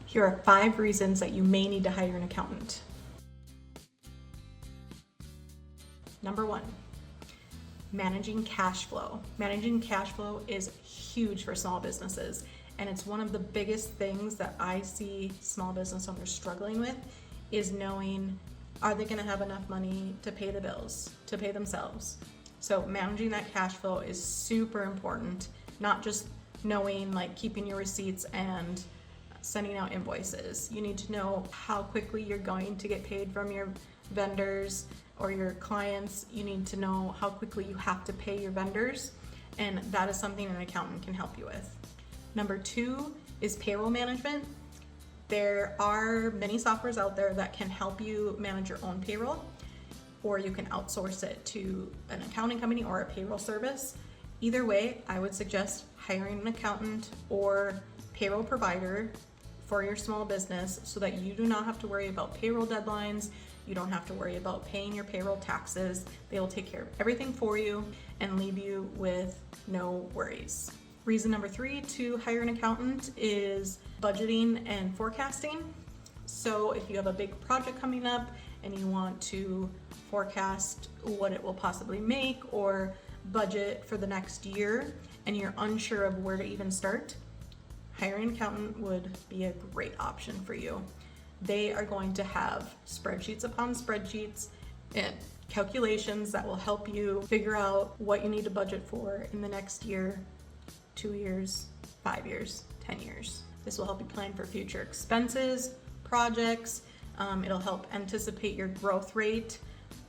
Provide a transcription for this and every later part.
Here are 5 reasons that you may need to hire an accountant. Number 1, managing cash flow. Managing cash flow is huge for small businesses, and it's one of the biggest things that I see small business owners struggling with is knowing, are they gonna have enough money to pay the bills, to pay themselves? So managing that cash flow is super important, not just knowing, like, keeping your receipts and sending out invoices. You need to know how quickly you're going to get paid from your vendors or your clients. You need to know how quickly you have to pay your vendors, and that is something an accountant can help you with. Number 2 is payroll management. There are many softwares out there that can help you manage your own payroll, or you can outsource it to an accounting company or a payroll service. Either way, I would suggest hiring an accountant or payroll provider for your small business so that you do not have to worry about payroll deadlines. You don't have to worry about paying your payroll taxes. They will take care of everything for you and leave you with no worries. Reason number 3 to hire an accountant is budgeting and forecasting. So if you have a big project coming up and you want to forecast what it will possibly make or budget for the next year and you're unsure of where to even start, hiring an accountant would be a great option for you. They are going to have spreadsheets upon spreadsheets and calculations that will help you figure out what you need to budget for in the next year, 2 years, 5 years, 10 years. This will help you plan for future expenses, projects. It'll help anticipate your growth rate.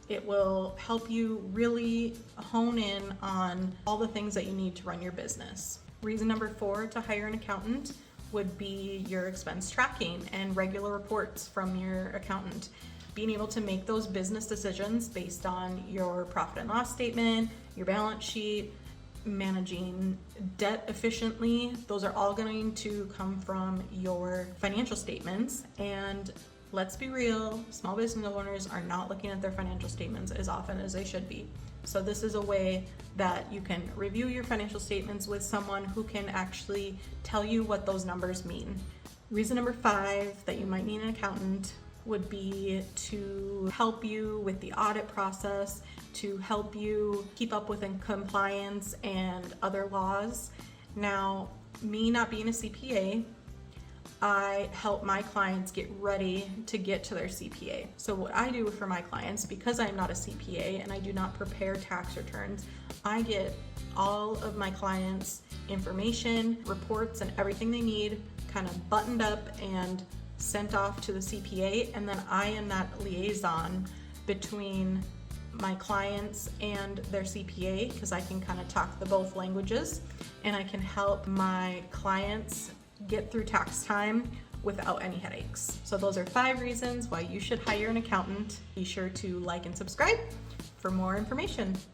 It will help you really hone in on all the things that you need to run your business. Reason number 4 to hire an accountant would be your expense tracking and regular reports from your accountant. Being able to make those business decisions based on your profit and loss statement, your balance sheet, managing debt efficiently, those are all going to come from your financial statements. And let's be real, small business owners are not looking at their financial statements as often as they should be. So this is a way that you can review your financial statements with someone who can actually tell you what those numbers mean. Reason number 5 that you might need an accountant would be to help you with the audit process, to help you keep up with compliance and other laws. Now, me not being a CPA, I help my clients get ready to get to their CPA. So what I do for my clients, because I'm not a CPA and I do not prepare tax returns, I get all of my clients' information, reports, and everything they need kind of buttoned up and sent off to the CPA, and then I am that liaison between my clients and their CPA, because I can kind of talk the both languages, and I can help my clients get through tax time without any headaches. So those are 5 reasons why you should hire an accountant. Be sure to like and subscribe for more information.